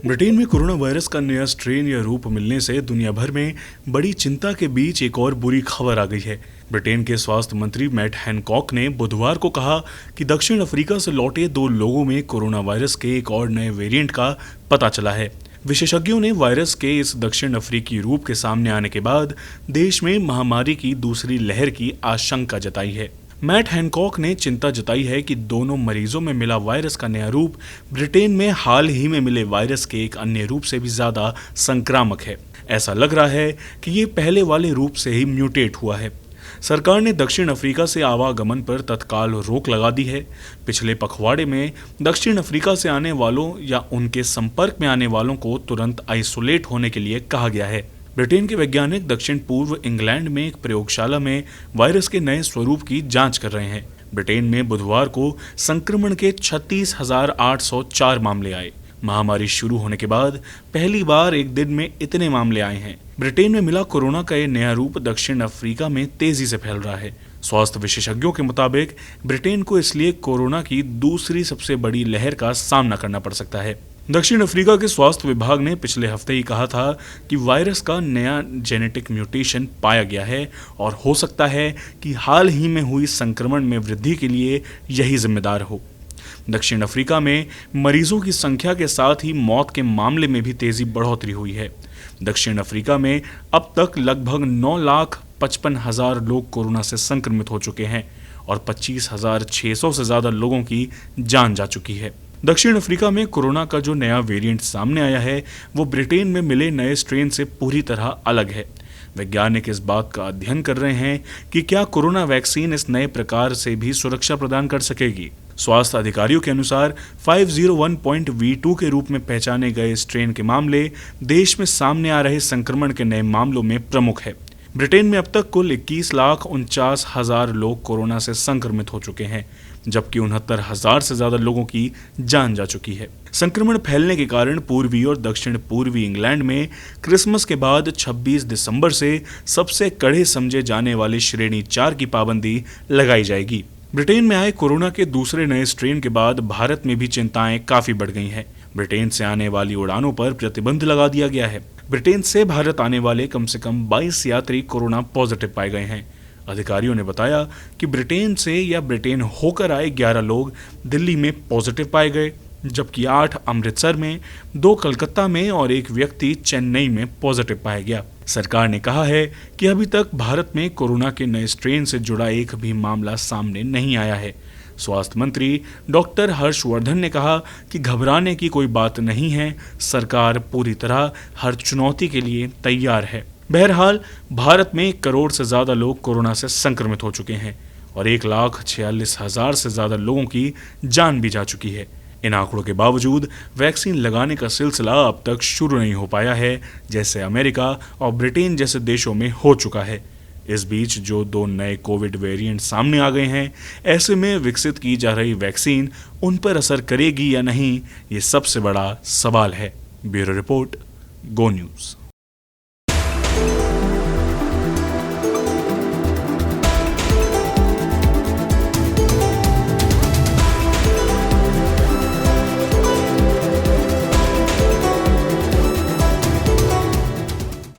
Britain में corona virus का नया स्ट्रेन या रूप मिलने से दुनिया भर में बड़ी चिंता के बीच एक और बुरी खबर आ गई है। ब्रिटेन के स्वास्थ्य मंत्री मैट हैनकॉक ने बुधवार को कहा कि दक्षिण अफ्रीका से लौटे 2 लोगों में कोरोना वायरस के एक और नए वेरिएंट का पता चला है। विशेषज्ञों ने वायरस के इस दक्षिण अफ्रीकी रूप के सामने आने के बाद देश में महामारी की दूसरी लहर की आशंका जताई है। मैट हैनकॉक ने चिंता जताई है कि दोनों मरीजों में मिला वायरस का नया रूप ब्रिटेन में हाल ही में मिले वायरस के एक अन्य रूप से भी ज्यादा संक्रामक है। ऐसा लग रहा है कि ये पहले वाले रूप से ही म्यूटेट हुआ है। सरकार ने दक्षिण अफ्रीका से आवागमन पर तत्काल रोक लगा दी है। पिछले पखवाड़े में दक्षिण अफ्रीका से आने वालों या उनके संपर्क में आने वालों को तुरंत आइसोलेट होने के लिए कहा गया है। ब्रिटेन के वैज्ञानिक दक्षिण पूर्व इंग्लैंड में एक प्रयोगशाला में वायरस के नए स्वरूप की जांच कर रहे हैं। ब्रिटेन में बुधवार को संक्रमण के 36,804 मामले आए। महामारी शुरू होने के बाद पहली बार एक दिन में इतने मामले आए हैं। ब्रिटेन में मिला कोरोना का यह नया रूप दक्षिण अफ्रीका में तेजी से फैल रहा है। स्वास्थ्य विशेषज्ञों के मुताबिक ब्रिटेन को इसलिए कोरोना की दूसरी सबसे बड़ी लहर का सामना करना पड़ सकता है। दक्षिण अफ्रीका के स्वास्थ्य विभाग ने पिछले हफ्ते ही कहा था कि वायरस का नया जेनेटिक म्यूटेशन पाया गया है और हो सकता है कि हाल ही में हुई संक्रमण में वृद्धि के लिए यही जिम्मेदार हो। दक्षिण अफ्रीका में मरीजों की संख्या के साथ ही मौत के मामले में भी तेजी बढ़ोतरी हुई है। दक्षिण अफ्रीका में अब तक लगभग 9,55,000 लोग कोरोना से संक्रमित हो चुके हैं और 25,600 से ज्यादा लोगों की जान जा चुकी है। दक्षिण अफ्रीका में कोरोना का जो नया वेरिएंट सामने आया है वो ब्रिटेन में मिले नए स्ट्रेन से पूरी तरह अलग है। वैज्ञानिक इस बात का अध्ययन कर रहे हैं कि क्या कोरोना वैक्सीन इस नए प्रकार से भी सुरक्षा प्रदान कर सकेगी। स्वास्थ्य अधिकारियों के अनुसार 501.V2 के रूप में पहचाने गए स्ट्रेन के मामले देश में सामने आ रहे संक्रमण के नए मामलों में प्रमुख है। ब्रिटेन में अब तक कुल 21,49,000 लोग कोरोना से संक्रमित हो चुके हैं, जबकि 69,000 से ज्यादा लोगों की जान जा चुकी है। संक्रमण फैलने के कारण पूर्वी और दक्षिण पूर्वी इंग्लैंड में क्रिसमस के बाद 26 दिसंबर से सबसे कड़े समझे जाने वाली श्रेणी 4 की पाबंदी लगाई जाएगी। ब्रिटेन में आए कोरोना के दूसरे नए स्ट्रेन के बाद भारत में भी चिंताएं काफी बढ़ गई हैं। ब्रिटेन से आने वाली उड़ानों पर प्रतिबंध लगा दिया गया है। ब्रिटेन से भारत आने वाले कम से कम 22 यात्री कोरोना पॉजिटिव पाए गए हैं। अधिकारियों ने बताया कि ब्रिटेन से या ब्रिटेन होकर आए 11 लोग दिल्ली में पॉजिटिव पाए गए, जबकि 8 अमृतसर में, 2 कलकत्ता में और 1 व्यक्ति चेन्नई में पॉजिटिव पाया गया। सरकार ने कहा है कि अभी तक भारत में कोरोना के नए स्ट्रेन से जुड़ा एक भी मामला सामने नहीं आया है। स्वास्थ्य मंत्री डॉक्टर हर्षवर्धन ने कहा कि घबराने की कोई बात नहीं है, सरकार पूरी तरह हर चुनौती के लिए तैयार है। बहरहाल भारत में 1 करोड़ से ज्यादा लोग कोरोना से संक्रमित हो चुके हैं और 1,46,000 से ज्यादा लोगों की जान भी जा चुकी है। इन आंकड़ों के बावजूद वैक्सीन लगाने का सिलसिला अब तक शुरू नहीं हो पाया है, जैसे अमेरिका और ब्रिटेन जैसे देशों में हो चुका है। इस बीच जो 2 नए कोविड वेरिएंट सामने आ गए हैं, ऐसे में विकसित की जा रही वैक्सीन उन पर असर करेगी या नहीं, ये सबसे बड़ा सवाल है। ब्यूरो रिपोर्ट, गो न्यूज़।